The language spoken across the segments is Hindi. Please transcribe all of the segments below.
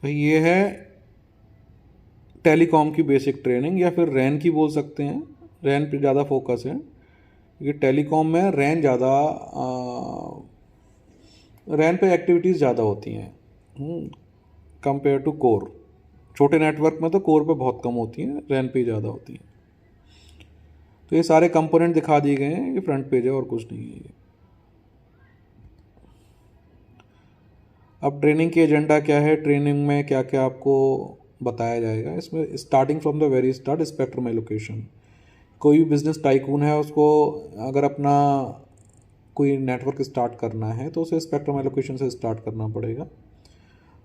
भाई ये है टेलीकॉम की बेसिक ट्रेनिंग, या फिर रैन की बोल सकते हैं। रैन पे ज़्यादा फोकस है, क्योंकि टेलीकॉम में रैन ज़्यादा, रैन पे एक्टिविटीज़ ज़्यादा होती हैं कंपेयर टू कोर। छोटे नेटवर्क में तो कोर पे बहुत कम होती हैं, रैन पे ज़्यादा होती हैं। तो ये सारे कंपोनेंट दिखा दिए गए हैं, ये फ्रंट पेज है और कुछ नहीं है ये। अब ट्रेनिंग की एजेंडा क्या है, ट्रेनिंग में क्या क्या आपको बताया जाएगा। इसमें starting from the very start, spectrum allocation. कोई भी बिजनेस टाइकून है, उसको अगर अपना कोई नेटवर्क स्टार्ट करना है तो उसे स्पेक्ट्रम एलोकेशन से स्टार्ट करना पड़ेगा।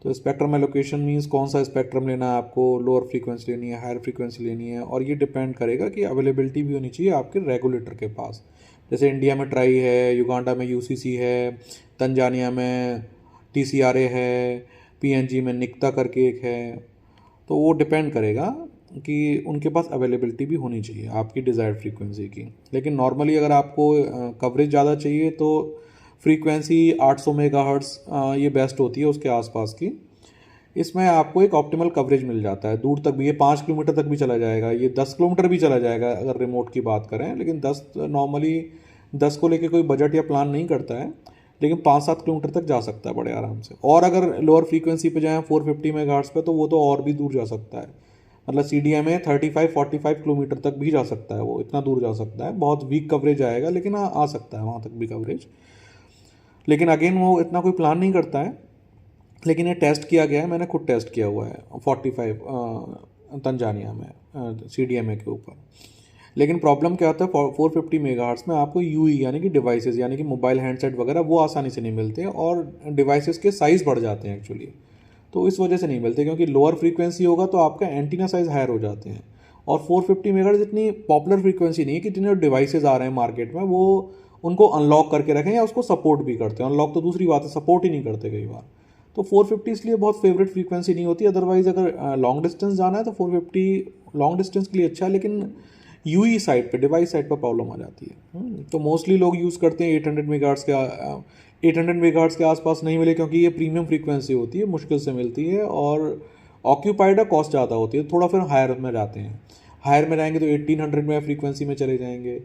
तो स्पेक्ट्रम एलोकेशन मींस कौन सा स्पेक्ट्रम लेना है आपको, लोअर फ्रीक्वेंसी लेनी है, हायर फ्रीक्वेंसी लेनी है, और ये डिपेंड करेगा कि अवेलेबिलिटी भी होनी चाहिए आपके रेगुलेटर के पास। जैसे इंडिया में ट्राई है, युगांडा में यूसीसी है, तंजानिया में टीसीआरए है, पीएनजी में निक्ता करके एक है। तो वो डिपेंड करेगा कि उनके पास अवेलेबिलिटी भी होनी चाहिए आपकी डिज़ायर्ड फ्रीक्वेंसी की। लेकिन नॉर्मली अगर आपको कवरेज ज़्यादा चाहिए तो फ्रीक्वेंसी 800 मेगाहर्ट्ज़ ये बेस्ट होती है उसके आसपास की। इसमें आपको एक ऑप्टिमल कवरेज मिल जाता है, दूर तक भी, ये 5 किलोमीटर तक भी चला जाएगा, ये 10 किलोमीटर भी चला जाएगा अगर रिमोट की बात करें। लेकिन 10 नॉर्मली 10 को लेके कोई बजट या प्लान नहीं करता है, लेकिन 5-7 किलोमीटर तक जा सकता है बड़े आराम से। और अगर लोअर फ्रीक्वेंसी पे जाएँ 450 मेगाहर्ट्ज़ पे, तो वो तो और भी दूर जा सकता है। मतलब CDMA 35-45 किलोमीटर तक भी जा सकता है, वो इतना दूर जा सकता है। बहुत वीक कवरेज आएगा, लेकिन आ सकता है वहाँ तक भी कवरेज। लेकिन अगेन वो इतना कोई प्लान नहीं करता है। लेकिन ये टेस्ट किया गया है, मैंने खुद टेस्ट किया हुआ है 45 तंजानिया में CDMA के ऊपर। लेकिन प्रॉब्लम क्या होता है, 450 मेगाहर्ट्ज़ में आपको यूई यानी कि डिवाइसेस, यानी कि मोबाइल हैंडसेट वगैरह, वो आसानी से नहीं मिलते, और डिवाइसेस के साइज़ बढ़ जाते हैं एक्चुअली। तो इस वजह से नहीं मिलते, क्योंकि लोअर फ्रीक्वेंसी होगा तो आपका एंटीना साइज़ हायर हो जाते हैं। और 450 मेगाहर्ट्ज़ इतनी पॉपुलर फ्रीक्वेंसी नहीं है कि जितने डिवाइसेस आ रहे हैं मार्केट में वो उनको अनलॉक करके रखें या उसको सपोर्ट भी करते हैं। अनलॉक तो दूसरी बात है, सपोर्ट ही नहीं करते कई बार। तो 450 इसलिए बहुत फेवरेट फ्रीक्वेंसी नहीं होती। अदरवाइज अगर लॉन्ग डिस्टेंस जाना है तो 450 लॉन्ग डिस्टेंस के लिए अच्छा है, लेकिन यूई साइड पे, डिवाइस साइड पर प्रॉब्लम आ जाती है। तो मोस्टली लोग यूज़ करते हैं 800 मेगाहर्ट्ज़ के 800 मेगाहर्ट्ज़ के आसपास नहीं मिले, क्योंकि ये प्रीमियम फ्रीक्वेंसी होती है, मुश्किल से मिलती है, और ऑक्यूपाइड है, कॉस्ट ज़्यादा होती है। थोड़ा फिर हायर में जाते हैं, हायर में जाएंगे तो 1800 में फ्रीक्वेंसी में चले जाएंगे,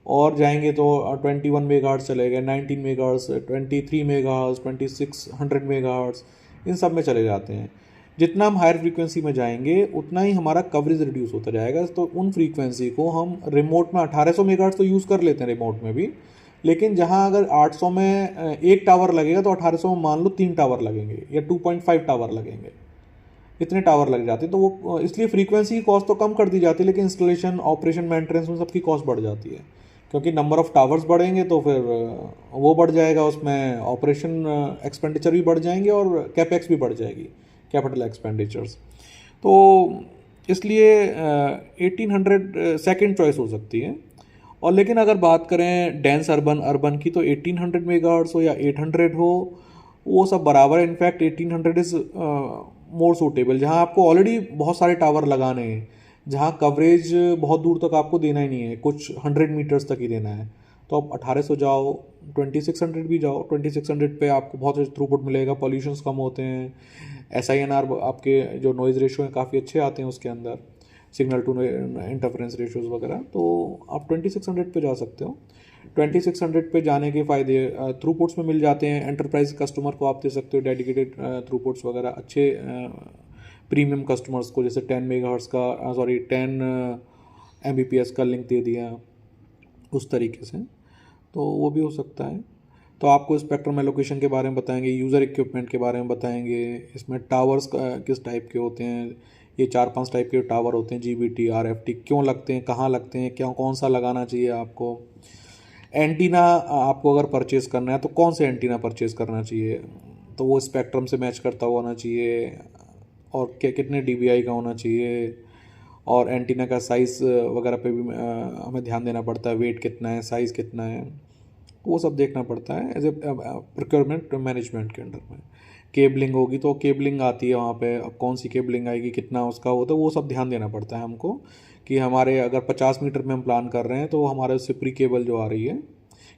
और जाएंगे तो 21 मेगाहर्ट्ज़ चले गए, 19 मेगाहर्ट्ज़, 23 मेगाहर्ट्ज़, 2600 मेगाहर्ट्ज़, इन सब में चले जाते हैं। जितना हम हायर फ्रीक्वेंसी में जाएंगे उतना ही हमारा कवरेज रिड्यूस होता जाएगा। तो उन फ्रीक्वेंसी को हम रिमोट में 1800 मेगाहर्ट्ज़ तो यूज़ कर लेते हैं रिमोट में भी, लेकिन जहाँ अगर 800 में एक टावर लगेगा तो 1800 में मान लो 3 टावर लगेंगे या 2.5 टावर लगेंगे, इतने टावर लग जाते हैं। तो वो इसलिए फ्रीक्वेंसी की कॉस्ट तो कम कर दी जाती है, लेकिन इंस्टॉलेशन, ऑपरेशन, मेंटेनेंस, उन सबकी कॉस्ट बढ़ जाती है, क्योंकि नंबर ऑफ़ टावर्स बढ़ेंगे तो फिर वो बढ़ जाएगा, उसमें ऑपरेशन एक्सपेंडिचर भी बढ़ जाएंगे और कैपेक्स भी बढ़ जाएगी, कैपिटल एक्सपेंडिचर्स। तो इसलिए 1800 सेकेंड चॉइस हो सकती है। और लेकिन अगर बात करें डेंस अर्बन अर्बन की, तो 1800 मेगाहर्ट्ज़ हो या 800 हो, वो सब बराबर है। इनफैक्ट 1800 इज़ मोर सूटेबल, जहाँ आपको ऑलरेडी बहुत सारे टावर लगाने हैं, जहाँ कवरेज बहुत दूर तक आपको देना ही नहीं है, कुछ 100 मीटर्स तक ही देना है। तो आप 1800 जाओ, 2600 भी जाओ, 2600 पे आपको बहुत थ्रूपुट मिलेगा, पॉल्यूशंस कम होते हैं, SINR आपके जो नॉइज़ रेशो हैं काफ़ी अच्छे आते हैं उसके अंदर, सिग्नल टू इंटरफेरेंस रेशोज़ वगैरह। तो आप 2600 पे जा सकते हो। 2600 पे जाने के फ़ायदे थ्रूपुट्स में मिल जाते हैं। एंटरप्राइज कस्टमर को आप दे सकते हो डेडिकेटेड थ्रूपुट्स वगैरह, अच्छे प्रीमियम कस्टमर्स को, जैसे 10 मेगाहर्ट्ज़ का 10 Mbps का लिंक दे दिया, उस तरीके से। तो वो भी हो सकता है। तो आपको स्पेक्ट्रम एलोकेशन के बारे में बताएंगे, यूज़र इक्विपमेंट के बारे में बताएंगे, इसमें टावर्स किस टाइप के होते हैं, ये 4-5 टाइप के टावर होते हैं, GBT, RFT, क्यों लगते हैं, कहाँ लगते हैं, क्या कौन सा लगाना चाहिए आपको। एंटीना आपको अगर परचेज़ करना है तो कौन से एंटीना परचेज़ करना चाहिए, तो वो स्पेक्ट्रम से मैच करता हुआ होना चाहिए, और क्या कितने DBI का होना चाहिए, और एंटीना का साइज़ वगैरह पे भी हमें ध्यान देना पड़ता है, वेट कितना है, साइज़ कितना है, वो सब देखना पड़ता है एज ए प्रोक्योरमेंट मैनेजमेंट के अंडर में। केबलिंग होगी तो केबलिंग आती है वहाँ पे, अब कौन सी केबलिंग आएगी, कितना उसका होता है, वो सब ध्यान देना पड़ता है हमको। कि हमारे अगर 50 मीटर में हम प्लान कर रहे हैं तो हमारे उससे प्री केबल जो आ रही है,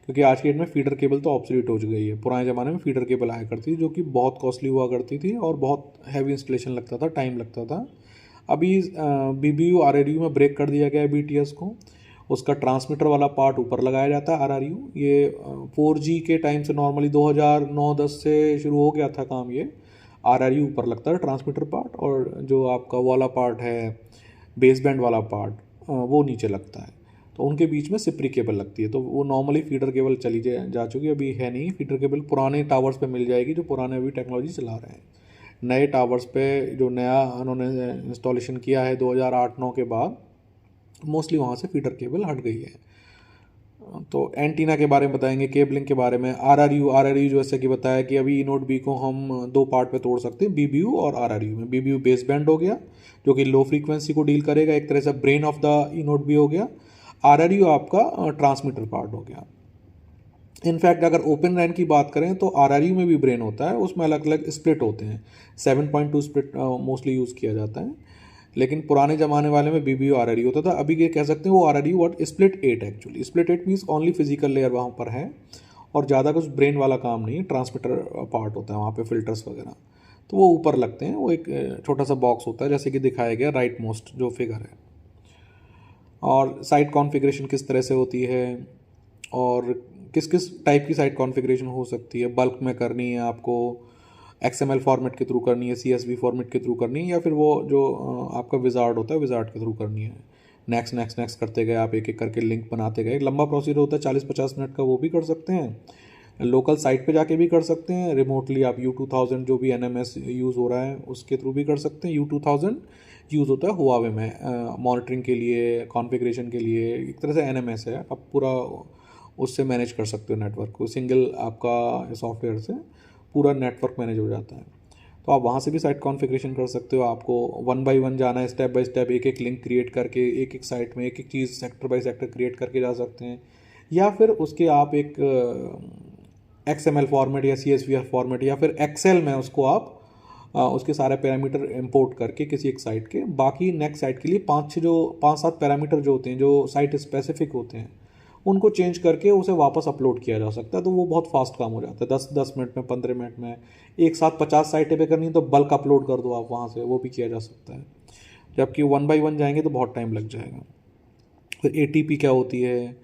क्योंकि आज की डेट में फीडर केबल तो ऑब्सोलीट हो गई है। पुराने ज़माने में फीडर केबल आया करती थी जो कि बहुत कॉस्टली हुआ करती थी और बहुत हैवी इंस्टॉलेशन लगता था, टाइम लगता था। अभी BBU RRU में ब्रेक कर दिया गया है BTS को। उसका ट्रांसमीटर वाला पार्ट ऊपर लगाया जाता है RRU। ये 4G के टाइम से नॉर्मली 2009-10 से शुरू हो गया था काम। ये RRU ऊपर लगता है ट्रांसमीटर पार्ट, और जो आपका वाला पार्ट है बेस बैंड वाला पार्ट वो नीचे लगता है। तो उनके बीच में सिपरी केबल लगती है। तो वो नॉर्मली फीडर केबल चली जा चुकी है, अभी है नहीं फीडर केबल। पुराने टावर्स पे मिल जाएगी जो पुराने अभी टेक्नोलॉजी चला रहे हैं। नए टावर्स पे जो नया उन्होंने इंस्टॉलेशन किया है 2008-9 के बाद, मोस्टली वहाँ से फीडर केबल हट गई है। तो एंटीना के बारे में बताएंगे, केबलिंग के बारे में। RRU जैसे कि बताया कि अभी इनोड बी को हम दो पार्ट में तोड़ सकते हैं, BBU और RRU में। BBU बेस बैंड हो गया जो कि लो फ्रीक्वेंसी को डील करेगा, एक तरह से brain of the eNodeB हो गया। RRU आपका ट्रांसमीटर पार्ट हो गया। इनफैक्ट अगर ओपन रैन की बात करें तो RRU में भी ब्रेन होता है, उसमें अलग अलग स्प्लिट होते हैं। 7.2 स्प्लिट मोस्टली यूज़ किया जाता है, लेकिन पुराने ज़माने वाले में BBU RRU होता था। अभी ये कह सकते हैं वो RRU what split 8 actually. Split 8 means only physical layer वहाँ पर है और ज़्यादा कुछ ब्रेन वाला काम नहीं है। ट्रांसमीटर पार्ट होता है वहाँ पे, फिल्टर्स वगैरह तो वो ऊपर लगते हैं। वो एक छोटा सा बॉक्स होता है जैसे कि दिखाया गया राइट मोस्ट जो फिगर है। और साइट कॉन्फ़िगरेशन किस तरह से होती है और किस किस टाइप की साइट कॉन्फ़िगरेशन हो सकती है। बल्क में करनी है आपको, XML फॉर्मेट के थ्रू करनी है, CSV फॉर्मेट के थ्रू करनी है, या फिर वो जो आपका विजार्ड होता है विजार्ड के थ्रू करनी है। नेक्स्ट नेक्स्ट नेक्स्ट करते गए आप, एक एक करके लिंक बनाते गए। लंबा प्रोसीजर होता है 40-50 मिनट का, वो भी कर सकते हैं। लोकल साइट पे जाके भी कर सकते हैं। रिमोटली आप U2000 जो भी NMS यूज़ हो रहा है उसके थ्रू भी कर सकते हैं। U2000 यूज़ होता है हुआवे में मॉनिटरिंग के लिए, कॉन्फ़िगरेशन के लिए। एक तरह से NMS है, आप पूरा उससे मैनेज कर सकते हो नेटवर्क को। सिंगल आपका सॉफ्टवेयर से पूरा नेटवर्क मैनेज हो जाता है। तो आप वहाँ से भी साइट कॉन्फ़िगरेशन कर सकते हो। आपको 1 बाय 1 जाना है, स्टेप बाय स्टेप एक एक लिंक क्रिएट करके एक एक साइट में एक एक चीज़ सेक्टर बाय सेक्टर क्रिएट करके जा सकते हैं। या फिर उसके आप एक XML फॉर्मेट या CSV फॉर्मेट या फिर एक्सेल में उसको आप उसके सारे पैरामीटर इंपोर्ट करके किसी एक साइट के, बाकी नेक्स्ट साइट के लिए 5-7 पैरामीटर जो होते हैं जो साइट स्पेसिफिक होते हैं उनको चेंज करके उसे वापस अपलोड किया जा सकता है। तो वो बहुत फास्ट काम हो जाता है, 10 मिनट में, 15 मिनट में। एक साथ 50 साइटें पे करनी है तो बल्क अपलोड कर दो आप वहाँ से, वो भी किया जा सकता है। जबकि 1 बाय 1 जाएंगे तो बहुत टाइम लग जाएगा। फिर ATP क्या होती है,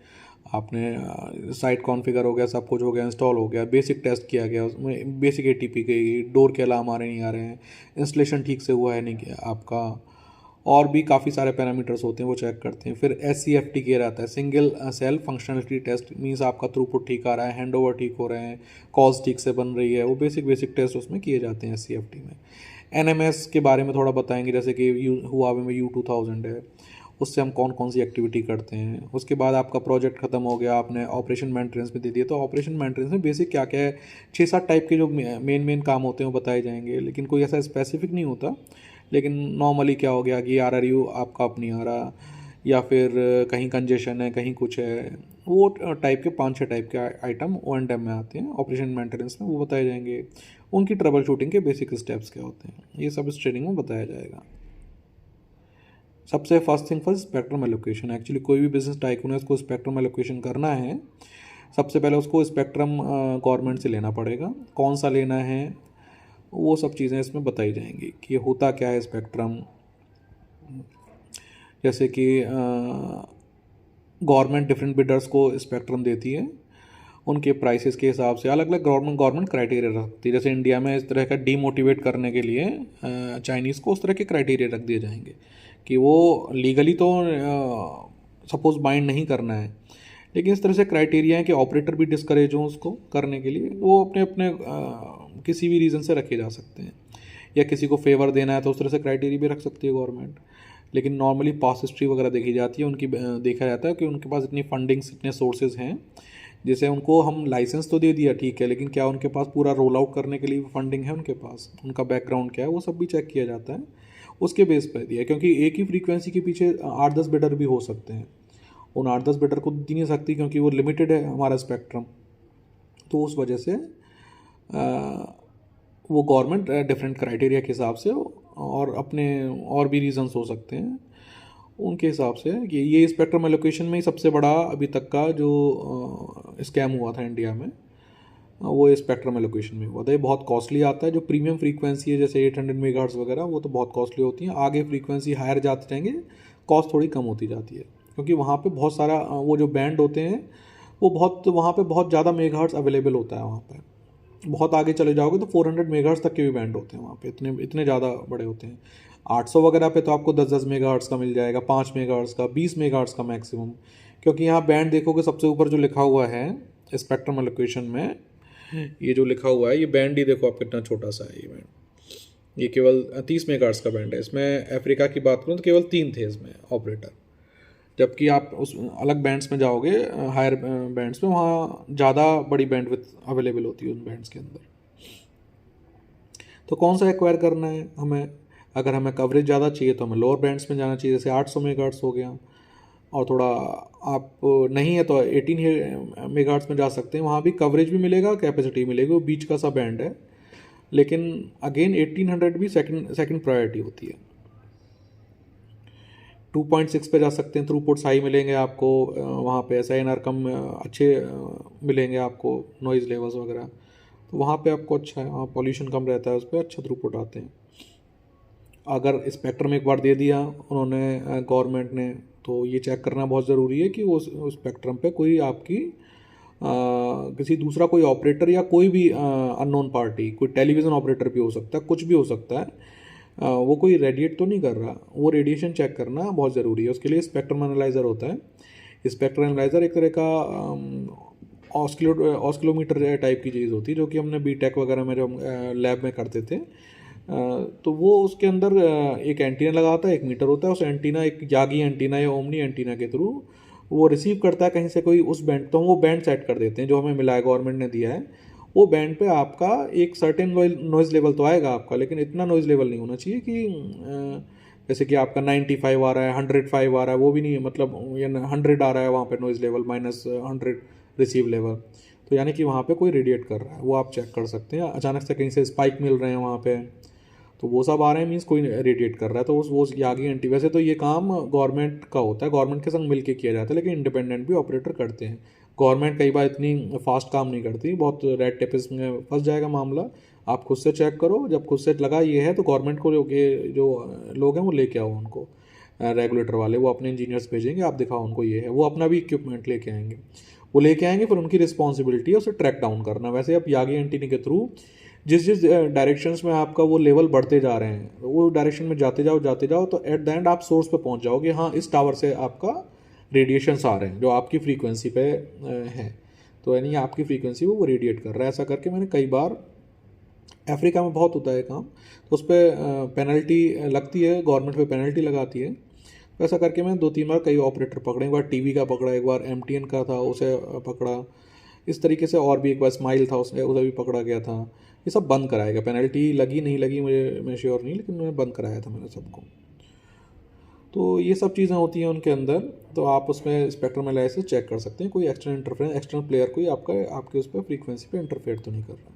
आपने साइट कॉन्फ़िगर हो गया, सब कुछ हो गया, इंस्टॉल हो गया, बेसिक टेस्ट किया गया, उसमें बेसिक ATP की डोर के अलार्म आ रहे नहीं आ रहे हैं, इंस्टॉलेशन ठीक से हुआ है नहीं किया आपका, और भी काफ़ी सारे पैरामीटर्स होते हैं वो चेक करते हैं। फिर SCFT किया रहता है, single cell functionality test, means आपका थ्रूपुट ठीक आ रहा है, हैंड ओवर ठीक हो रहे हैं, कॉल्स ठीक से बन रही है, वो बेसिक टेस्ट उसमें किए जाते हैं SCFT में। NMS के बारे में थोड़ा बताएंगे, जैसे कि हुआवे में U2000 है, उससे हम कौन कौन सी एक्टिविटी करते हैं। उसके बाद आपका प्रोजेक्ट खत्म हो गया, आपने ऑपरेशन मेंटेनेंस में दे दिया, तो ऑपरेशन मेंटेनेंस में बेसिक क्या क्या है, 6-7 टाइप के जो मेन काम होते हैं वो बताए जाएंगे, लेकिन कोई ऐसा स्पेसिफिक नहीं होता। लेकिन नॉर्मली क्या हो गया कि RRU आपका अपनी आ रहा, या फिर कहीं कंजेशन है, कहीं कुछ है, वो टाइप के 5-6 टाइप के आइटम O&M में आते हैं, ऑपरेशन मेंटेनेंस में वो बताए जाएंगे। उनकी ट्रबल शूटिंग के बेसिक स्टेप्स क्या होते हैं, ये सब इस ट्रेनिंग में बताया जाएगा। सबसे first thing first, spectrum allocation. Actually कोई भी बिजनेस टाइकून है, उसको स्पेक्ट्रम एलोकेशन करना है, सबसे पहले उसको स्पेक्ट्रम गवर्नमेंट से लेना पड़ेगा। कौन सा लेना है वो सब चीज़ें इसमें बताई जाएंगी कि होता क्या है स्पेक्ट्रम। जैसे कि गवर्नमेंट डिफरेंट बिडर्स को स्पेक्ट्रम देती है, उनके प्राइसेस के हिसाब से अलग अलग गवर्नमेंट क्राइटेरिया रखती है। जैसे इंडिया में इस तरह का डीमोटिवेट करने के लिए चाइनीज़ को उस तरह के क्राइटेरिया रख दिए जाएंगे कि वो लीगली तो सपोज बाइंड नहीं करना है, लेकिन इस तरह से क्राइटेरिया है कि ऑपरेटर भी डिस्करेज हो उसको करने के लिए, वो अपने अपने किसी भी रीज़न से रखे जा सकते हैं। या किसी को फेवर देना है तो उस तरह से क्राइटेरिया भी रख सकती है गवर्नमेंट। लेकिन नॉर्मली पास हिस्ट्री वगैरह देखी जाती है, उनकी देखा जाता है कि उनके पास इतनी फंडिंग्स, इतने सोर्सेज हैं। जैसे उनको हम लाइसेंस तो दे दिया ठीक है, लेकिन क्या उनके पास पूरा रोल आउट करने के लिए फंडिंग है उनके पास, उनका बैकग्राउंड क्या है, वो सब भी चेक किया जाता है, उसके बेस पर दिया। क्योंकि एक ही फ्रीक्वेंसी के पीछे 8-10 बिडर भी हो सकते हैं, उन 8-10 बिडर को दी नहीं सकती क्योंकि वो लिमिटेड है हमारा स्पेक्ट्रम। तो उस वजह से वो गवर्नमेंट डिफरेंट क्राइटेरिया के हिसाब से और अपने और भी रीजंस हो सकते हैं, उनके हिसाब से ये स्पेक्ट्रम एलोकेशन में ही सबसे बड़ा अभी तक का जो स्कैम हुआ था इंडिया में, वो स्पेक्ट्रम एलोकेशन में हुआ था। ये बहुत कॉस्टली आता है। जो प्रीमियम फ्रीक्वेंसी है जैसे 800 मेगाहर्ट्ज़ वगैरह, वो तो बहुत कॉस्टली होती हैं। आगे फ्रीक्वेंसी हायर जाते जाएंगे कॉस्ट थोड़ी कम होती जाती है, क्योंकि वहाँ पे बहुत सारा वो जो बैंड होते हैं वो बहुत, वहाँ पे बहुत ज़्यादा मेगाहर्ट्ज़ अवेलेबल होता है। वहाँ पे बहुत आगे चले जाओगे तो 400 मेगाहर्ट्ज़ तक के भी बैंड होते हैं वहाँ पे, इतने इतने ज़्यादा बड़े होते हैं। 800 वगैरह पे तो आपको 10-10 मेगाहर्ट्ज़ का मिल जाएगा, 5 मेगाहर्ट्ज़ का, 20 मेगाहर्ट्ज़ का मैक्सिमम। क्योंकि यहाँ बैंड देखोगे सबसे ऊपर जो लिखा हुआ है स्पेक्ट्रम एलोकेशन में, ये जो लिखा हुआ है ये बैंड ही देखो आप कितना छोटा सा है। ये बैंड ये केवल 30 मेगाहर्ट्ज़ का बैंड है। इसमें अफ्रीका की बात करूँ तो केवल 3 थे इसमें ऑपरेटर, जबकि आप उस अलग बैंड्स में जाओगे हायर बैंड्स में, वहाँ ज़्यादा बड़ी बैंडविड्थ अवेलेबल होती है उन बैंड्स के अंदर। तो कौन सा एक्वायर करना है हमें? अगर हमें कवरेज ज़्यादा चाहिए तो हमें लोअर बैंड्स में जाना चाहिए, जैसे 800 मेगाहर्ट्ज़ हो गया। और थोड़ा आप नहीं है तो 18 मेगाहर्ट्ज़ में जा सकते हैं, वहाँ भी कवरेज भी मिलेगा, कैपेसिटी मिलेगी, वो बीच का सा बैंड है। लेकिन अगेन 1800 भी सेकंड प्रायोरिटी होती है। 2.6 पे जा सकते हैं, थ्रूपुट्स हाई मिलेंगे आपको, वहाँ पे SINR कम अच्छे मिलेंगे आपको, नॉइज़ लेवल्स वगैरह, तो वहाँ पे आपको अच्छा है, वहाँ पॉल्यूशन कम रहता है, उस पर अच्छा थ्रूपुट आते हैं। अगर स्पेक्ट्रम एक बार दे दिया उन्होंने गवर्नमेंट ने, तो ये चेक करना बहुत ज़रूरी है कि वो उस स्पेक्ट्रम पे कोई आपकी किसी दूसरा कोई ऑपरेटर या कोई भी अननोन पार्टी, कोई टेलीविज़न ऑपरेटर भी हो सकता है, कुछ भी हो सकता है, वो कोई रेडिएट तो नहीं कर रहा, वो रेडिएशन चेक करना बहुत ज़रूरी है। उसके लिए स्पेक्ट्रम एनालाइज़र होता है। स्पेक्ट्रम एनालाइज़र एक तरह का ऑस्किलोमीटर टाइप की चीज़ होती है, जो कि हमने बीटेक वगैरह में जो लैब में करते थे। तो वो उसके अंदर एक एंटीना लगा होता है, एक मीटर होता है, उस एंटीना, एक यागी एंटीना या ओमनी एंटीना के थ्रू वो रिसीव करता है कहीं से कोई उस बैंड, तो हम वो बैंड सेट कर देते हैं जो हमें मिला है, गवर्नमेंट ने दिया है। वो बैंड पे आपका एक सर्टेन नॉइज़ लेवल तो आएगा आपका, लेकिन इतना नॉइज़ लेवल नहीं होना चाहिए कि जैसे कि आपका 95 आ रहा है, 105 आ रहा है, वो भी नहीं है, मतलब या 100 आ रहा है वहाँ पे नॉइज़ लेवल, -100 रिसीव लेवल, तो यानी कि वहाँ पे कोई रेडिएट कर रहा है, वो आप चेक कर सकते हैं। अचानक से कहीं से स्पाइक मिल रहे हैं वहाँ पे, तो वो सब आ रहे हैं, मीन्स कोई रेडिएट कर रहा है, तो वो यागी एंटी। वैसे तो ये काम गवर्नमेंट का होता है, गवर्नमेंट के संग मिलके किया जाता है, लेकिन इंडिपेंडेंट भी ऑपरेटर करते हैं। गवर्नमेंट कई बार इतनी फास्ट काम नहीं करती, बहुत रेड टेपिस में फंस जाएगा मामला। आप खुद से चेक करो, जब खुद से लगा ये है तो गवर्नमेंट को जो लोग हैं वो लेके आओ उनको, रेगुलेटर वाले, वो अपने इंजीनियर्स भेजेंगे, आप दिखाओ उनको ये है, वो अपना भी इक्विपमेंट लेके आएंगे, वो लेके आएंगे, फिर उनकी रिस्पॉन्सिबिलिटी है उसे ट्रैक डाउन करना। वैसे आप यागी एंटीना के थ्रू जिस जिस डायरेक्शंस में आपका वो लेवल बढ़ते जा रहे हैं, वो डायरेक्शन में जाते जाओ, तो एट द एंड आप सोर्स पे पहुंच जाओगे, हाँ इस टावर से आपका रेडिएशंस आ रहे हैं जो आपकी फ्रीक्वेंसी पे हैं, तो यानी आपकी फ्रीक्वेंसी वो रेडिएट कर रहा है। ऐसा करके मैंने कई बार, अफ्रीका में बहुत होता है काम, तो उस पर पेनल्टी लगती है, गवर्नमेंट पे पेनल्टी लगाती है। तो ऐसा करके मैंने 2-3 बार कई ऑपरेटर पकड़े, एक बार टीवी का पकड़ा, एक बार MTN का था उसे पकड़ा, इस तरीके से, और भी एक बार स्माइल था उसे भी पकड़ा गया था। ये सब बंद कराया गया, पेनल्टी लगी नहीं लगी मैं श्योर नहीं, लेकिन मैंने बंद कराया था मैंने सबको। तो ये सब चीज़ें होती हैं उनके अंदर, तो आप उसमें स्पेक्ट्रम एनालिसिस चेक कर सकते हैं, कोई एक्सटर्नल प्लेयर कोई आपके उस पर फ्रीक्वेंसी पे इंटरफेयर तो नहीं कर रहा।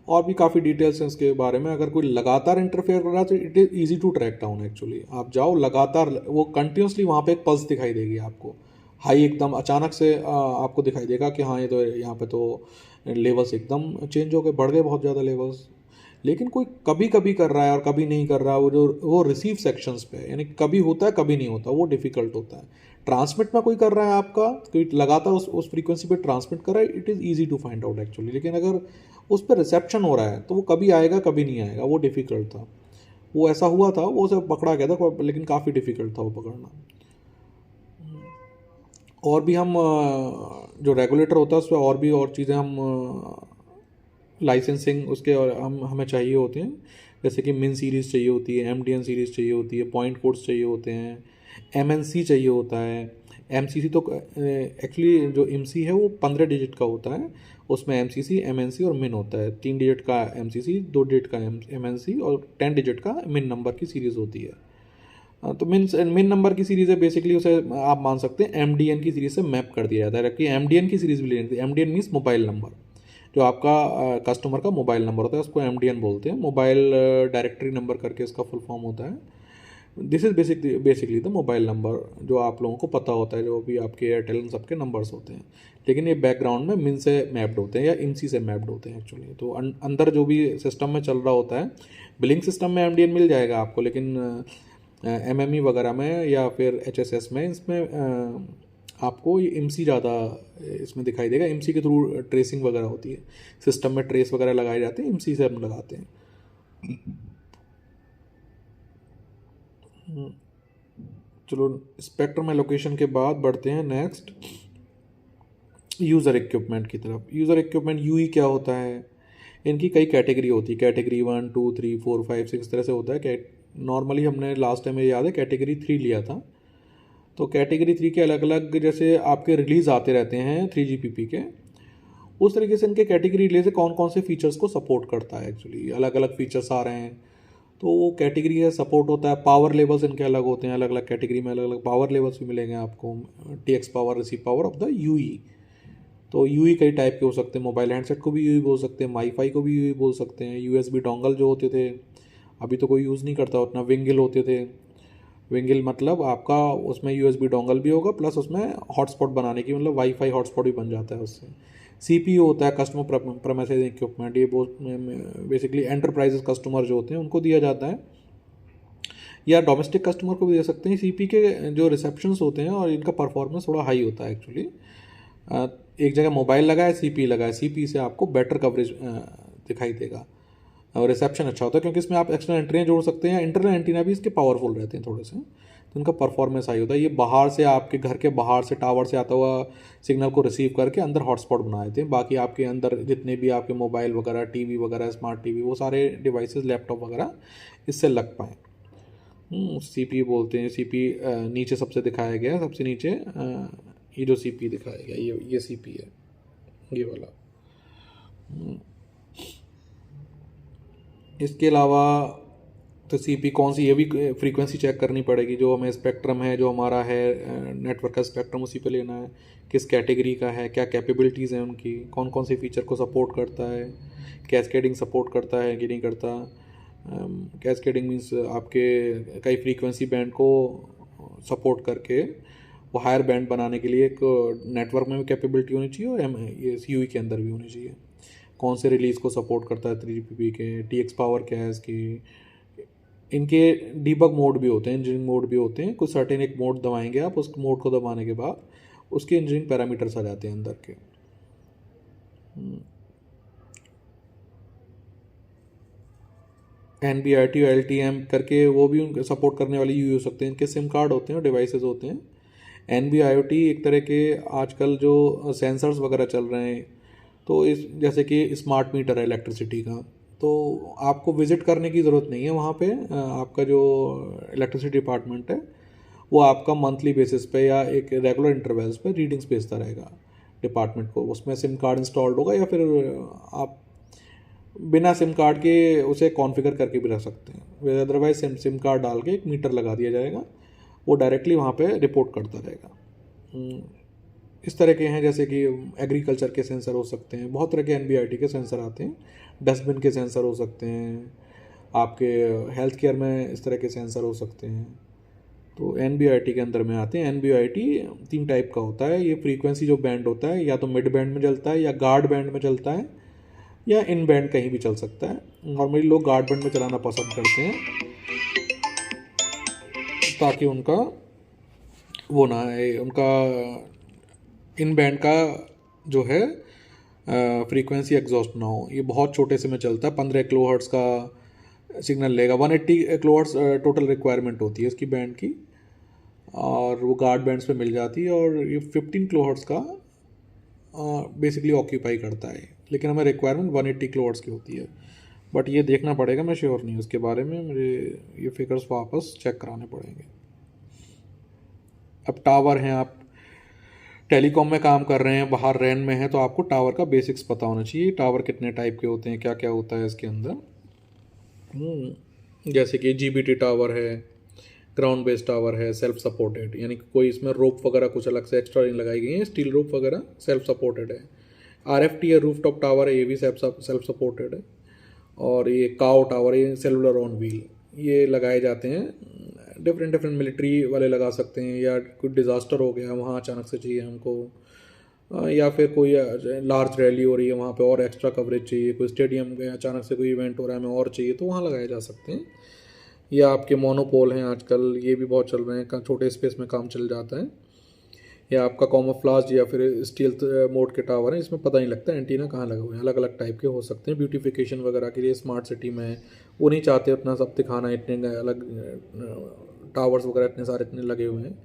और भी काफ़ी डिटेल्स हैं इसके बारे में। अगर कोई लगातार इंटरफेयर कर रहा है तो it is easy to track down actually. आप जाओ लगातार, वो कंटिन्यूसली वहाँ पे एक पल्स दिखाई देगी आपको, हाई एकदम अचानक से आपको दिखाई देगा कि हाँ ये तो यहाँ पे तो लेवल्स एकदम चेंज हो गए, बढ़ गए बहुत ज़्यादा लेवल्स। लेकिन कोई कभी कभी कर रहा है और कभी नहीं कर रहा, वो रिसीव सेक्शंस पे है, यानी कभी होता है कभी नहीं होता, वो डिफ़िकल्ट होता है। ट्रांसमिट में कोई कर रहा है आपका, कोई लगातार उस फ्रीक्वेंसी पे ट्रांसमिट कर रहा है, it is easy to find out actually. लेकिन अगर उस पर रिसेप्शन हो रहा है तो वो कभी आएगा कभी नहीं आएगा, वो डिफ़िकल्ट था। वो ऐसा हुआ था, वो उसे पकड़ा गया था, लेकिन काफ़ी डिफ़िकल्ट था वो पकड़ना। और भी हम जो रेगुलेटर होता है उस पर और चीज़ें हम लाइसेंसिंग उसके और हमें चाहिए होते हैं, जैसे कि मिन सीरीज़ चाहिए होती है, MDN सीरीज़ चाहिए होती है, पॉइंट कोड्स चाहिए होते हैं, MNC चाहिए होता है। MCC तो एक्चुअली जो MC है वो 15 डिजिट का होता है, उसमें MCC, MNC और मिन होता है। 3 डिजिट का MCC, 2 डिजिट का MNC और 10 डिजिट का मिन नंबर की सीरीज़ होती है। तो मिन नंबर की सीरीज़ है, बेसिकली उसे आप मान सकते हैं MDN की सीरीज़ से मैप कर दिया जाता है, जबकि MDN की सीरीज़ भी लेनी थी। MDN मीन्स मोबाइल नंबर, जो आपका कस्टमर का मोबाइल नंबर होता है उसको MDN बोलते हैं। मोबाइल डायरेक्टरी नंबर करके इसका फुल फॉर्म होता है। This is basically the mobile number जो आप लोगों को पता होता है, जो भी आपके एयरटेल इन सबके नंबर्स होते हैं, लेकिन ये बैकग्राउंड में मिन से मैप्ड होते हैं या इमसी से मैप्ड होते हैं एक्चुअली। तो अंदर जो भी सिस्टम में चल रहा होता है, बिलिंग सिस्टम में एमडीएन मिल जाएगा आपको, लेकिन एमएमई वगैरह में या फिर एचएसएस में, इसमें आपको ये इमसी ज़्यादा इसमें दिखाई देगा। इमसी के थ्रू ट्रेसिंग वगैरह होती है, सिस्टम में ट्रेस वगैरह लगाए जाते हैं, इमसी से हम लगाते हैं। चलो स्पेक्ट्रम एलोकेशन के बाद बढ़ते हैं नेक्स्ट यूज़र इक्विपमेंट की तरफ। यूज़र इक्विपमेंट यूई क्या होता है, इनकी कई कैटेगरी होती है, कैटेगरी 1 2 3 4 5 6 तरह से होता है। नॉर्मली हमने लास्ट टाइम याद है कैटेगरी 3 लिया था। तो कैटेगरी 3 के अलग अलग जैसे आपके रिलीज़ आते रहते हैं 3GPP के, उस तरीके से इनके कैटेगरी रिलीज से कौन कौन से फीचर्स को सपोर्ट करता है। एक्चुअली अलग अलग फीचर्स आ रहे हैं, तो वो कैटेगरी है सपोर्ट होता है। पावर लेवल्स इनके अलग होते हैं, अलग अलग कैटेगरी में अलग अलग पावर लेवल्स भी मिलेंगे आपको। TX power, receive power of the UE. तो यूई कई टाइप के हो सकते हैं, मोबाइल हैंडसेट को भी यूई बोल सकते हैं, वाईफाई को भी यूई बोल सकते हैं, USB डोंगल जो होते थे अभी तो कोई यूज़ नहीं करता उतना, विंगिल होते थे। विंगिल मतलब आपका उसमें USB डोंगल भी होगा प्लस उसमें हॉटस्पॉट बनाने की, मतलब वाईफाई हॉटस्पॉट भी बन जाता है उससे। CPU होता है कस्टमर प्रेमिसेस इक्विपमेंट, ये बेसिकली एंटरप्राइजेस कस्टमर जो होते हैं उनको दिया जाता है, या डोमेस्टिक कस्टमर को भी दे सकते हैं। CP के जो रिसेप्शंस होते हैं और इनका परफॉर्मेंस थोड़ा हाई होता है एक्चुअली। एक जगह मोबाइल लगा है, CP लगा है, CP से आपको बेटर कवरेज दिखाई देगा और रिसेप्शन अच्छा होता है, क्योंकि इसमें आप एक्सटर्नल एंटीना जोड़ सकते हैं। इंटरनल एंटीना भी इसके पावरफुल रहते हैं थोड़े से, तो इनका परफॉर्मेंस हाई होता है। ये बाहर से आपके घर के बाहर से टावर से आता हुआ सिग्नल को रिसीव करके अंदर हॉटस्पॉट बना देते हैं। बाकी आपके अंदर जितने भी आपके मोबाइल वगैरह, टीवी वगैरह, स्मार्ट टीवी, वो सारे डिवाइसेस, लैपटॉप वगैरह इससे लग पाएँ। CP बोलते हैं। CP नीचे सबसे दिखाया गया है, सबसे नीचे ये जो CP दिखाया गया ये CP है, ये वाला। इसके अलावा तो CP कौन सी, ये भी फ्रीक्वेंसी चेक करनी पड़ेगी। जो हमें स्पेक्ट्रम है, जो हमारा है नेटवर्क का स्पेक्ट्रम, उसी पे लेना है। किस कैटेगरी का है, क्या कैपेबिलिटीज़ हैं उनकी, कौन कौन से फीचर को सपोर्ट करता है, कैस्केडिंग सपोर्ट करता है कि नहीं करता। कैस्केडिंग मीन्स आपके कई फ्रीक्वेंसी बैंड को सपोर्ट करके वो हायर बैंड बनाने के लिए एक नेटवर्क में भी कैपेबिलिटी होनी चाहिए और ये CUI के अंदर भी होनी चाहिए। कौन से रिलीज़ को सपोर्ट करता है 3GPP के, TX पावर क्या है इसकी। इनके डीबग मोड भी होते हैं, इंजीनियरिंग मोड भी होते हैं। कुछ सर्टेन एक मोड दबाएंगे आप, उस मोड को दबाने के बाद उसके इंजीनियरिंग पैरामीटर्स आ जाते हैं अंदर के। NB-IoT और LTM करके वो भी उनके सपोर्ट करने वाले यूज हो सकते हैं। इनके सिम कार्ड होते हैं और डिवाइसेस होते हैं। NB-IoT एक तरह के आजकल जो सेंसर्स वगैरह चल रहे हैं, तो इस जैसे कि स्मार्ट मीटर है इलेक्ट्रिसिटी का, तो आपको विज़िट करने की ज़रूरत नहीं है वहाँ पे। आपका जो इलेक्ट्रिसिटी डिपार्टमेंट है वो आपका मंथली बेसिस पे या एक रेगुलर इंटरवल्स पे रीडिंग्स भेजता रहेगा डिपार्टमेंट को। उसमें सिम कार्ड इंस्टॉल्ड होगा, या फिर आप बिना सिम कार्ड के उसे कॉन्फ़िगर करके भी रख सकते हैं। अदरवाइज सिम कार्ड डाल के एक मीटर लगा दिया जाएगा, वो डायरेक्टली वहाँ पे रिपोर्ट करता रहेगा। इस तरह के हैं, जैसे कि एग्रीकल्चर के सेंसर हो सकते हैं, बहुत तरह के NB-IoT के सेंसर आते हैं। डस्टबिन के सेंसर हो सकते हैं, आपके हेल्थ केयर में इस तरह के सेंसर हो सकते हैं, तो NB-IoT के अंदर में आते हैं। NB-IoT 3 टाइप का होता है। ये फ्रीक्वेंसी जो बैंड होता है, या तो मिड बैंड में चलता है, या गार्ड बैंड में चलता है, या इन बैंड कहीं भी चल सकता है। नॉर्मली लोग गार्ड बैंड में चलाना पसंद करते हैं ताकि उनका वो ना है, उनका इन बैंड का जो है फ्रीक्वेंसी एग्जॉस्ट ना हो। ये बहुत छोटे से में चलता है, 15 किलोहर्ट्ज़ का सिग्नल लेगा। 180 किलोहर्ट्ज़ टोटल रिक्वायरमेंट होती है इसकी बैंड की, और वो गार्ड बैंड्स पे मिल जाती है। और ये 15 किलोहर्ट्ज़ का बेसिकली ऑक्यूपाई करता है, लेकिन हमें रिक्वायरमेंट 180 किलोहर्ट्ज़ की होती है। बट ये देखना पड़ेगा, मैं श्योर नहीं उसके बारे में, मुझे ये फिगर्स वापस चेक कराने पड़ेंगे। अब टावर हैं, आप टेलीकॉम में काम कर रहे हैं, बाहर रैन में हैं, तो आपको टावर का बेसिक्स पता होना चाहिए। टावर कितने टाइप के होते हैं, क्या क्या होता है इसके अंदर। जैसे कि GBT टावर है, ग्राउंड बेस्ड टावर है, सेल्फ सपोर्टेड, यानी कि कोई इसमें रोप वगैरह कुछ अलग से एक्स्ट्रा नहीं लगाई गई है, स्टील रोप वगैरह, सेल्फ सपोर्टेड है। RFT है, रूफ टॉप टावर है, ये भी सेल्फ सपोर्टेड है। और ये काओ टावर, ये सेलुलर ऑन व्हील, ये लगाए जाते हैं डिफरेंट डिफरेंट मिलिट्री वाले लगा सकते हैं, या कोई डिज़ास्टर हो गया वहाँ अचानक से चाहिए हमको, या फिर कोई लार्ज रैली हो रही है वहाँ पे और एक्स्ट्रा कवरेज चाहिए, कोई स्टेडियम में अचानक से कोई इवेंट हो रहा है हमें और चाहिए, तो वहाँ लगाए जा सकते हैं। या आपके मोनोपोल हैं आजकल, ये भी बहुत चल रहे हैं, छोटे स्पेस में काम चल जाता है। या आपका कॉमोफ्लाज या फिर स्टील मोड के टावर हैं, इसमें पता नहीं लगता एंटीना कहाँ लगे हुए हैं, अलग अलग टाइप के हो सकते हैं। ब्यूटिफिकेशन वगैरह के लिए स्मार्ट सिटी में वो नहीं चाहते अपना सब दिखाना, इतने अलग टावर्स वगैरह इतने सारे इतने लगे हुए हैं।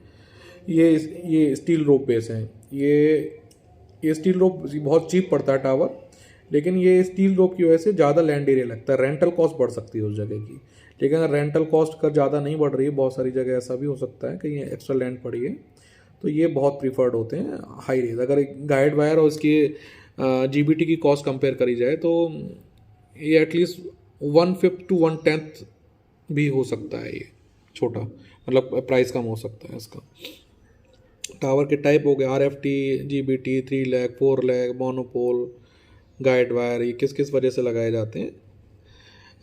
ये स्टील रोप बेस हैं। ये स्टील रोप बहुत चीप पड़ता है टावर, लेकिन ये स्टील रोप की वजह से ज़्यादा लैंड एरिया लगता है, रेंटल कॉस्ट बढ़ सकती है उस जगह की। लेकिन अगर रेंटल कॉस्ट कर ज़्यादा नहीं बढ़ रही है, बहुत सारी जगह ऐसा भी हो सकता है कहीं एक्स्ट्रा लैंड पड़ी है, तो ये बहुत प्रीफर्ड होते हैं हाई रेज। अगर गाइड वायर और उसकी जीबीटी की कॉस्ट कंपेयर करी जाए तो ये एटलीस्ट 1/5 to 1/10 भी हो सकता है, ये छोटा, मतलब प्राइस कम हो सकता है इसका। टावर के टाइप हो गए RFT, GBT, 3 lakh, 4 lakh, monopole, guide wire, ये किस किस वजह से लगाए जाते हैं।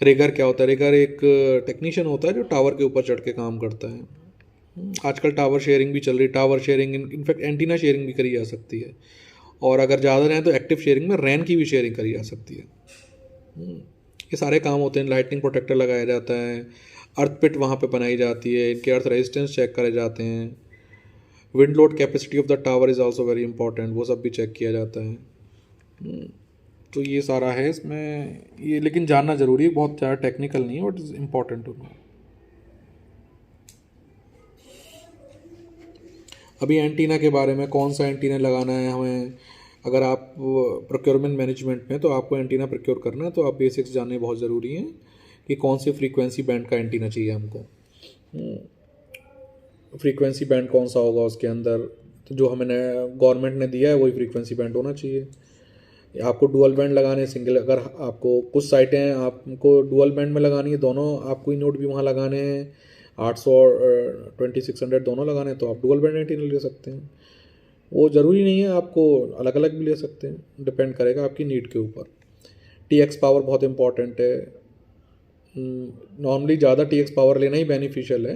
रिगर क्या होता है? रिगर एक टेक्नीशियन होता है जो टावर के ऊपर चढ़ के काम करता है। आजकल टावर शेयरिंग भी चल रही है, tower sharing in fact antenna sharing भी करी जा सकती है, और अगर ज़्यादा रहें तो एक्टिव शेयरिंग में रैन की भी शेयरिंग करी जा सकती है। ये सारे काम होते हैं। लाइटनिंग प्रोटेक्टर लगाया जाता है, अर्थ पिट वहाँ पे बनाई जाती है, इनके अर्थ रेजिस्टेंस चेक करे जाते हैं, wind load capacity of the tower is also very important, वो सब भी चेक किया जाता है। तो ये सारा है इसमें, ये लेकिन जानना ज़रूरी है, बहुत ज़्यादा टेक्निकल नहीं है, but is important to know. अभी एंटीना के बारे में, कौन सा एंटीना लगाना है हमें, अगर आप प्रोक्योरमेंट मैनेजमेंट में तो आपको एंटीना प्रोक्योर करना है, तो आप बेसिक्स जानने बहुत ज़रूरी हैं कि कौन सी फ्रीक्वेंसी बैंड का एंटीना चाहिए हमको। फ्रीक्वेंसी बैंड कौन सा होगा उसके अंदर, तो जो हमें गवर्नमेंट ने दिया है वही फ्रीक्वेंसी बैंड होना चाहिए। आपको डुअल बैंड लगाने, सिंगल, अगर आपको कुछ साइटें हैं आपको डुअल बैंड में लगानी है, दोनों आपको नोट भी वहाँ लगाने हैं, 800 और 2600 दोनों लगाने हैं, तो आप डुअल बैंड एंटीना ले सकते हैं। वो ज़रूरी नहीं है, आपको अलग अलग भी ले सकते हैं, डिपेंड करेगा आपकी नीड के ऊपर। TX पावर बहुत इंपॉर्टेंट है, नॉर्मली ज़्यादा TX पावर लेना ही बेनिफिशियल है।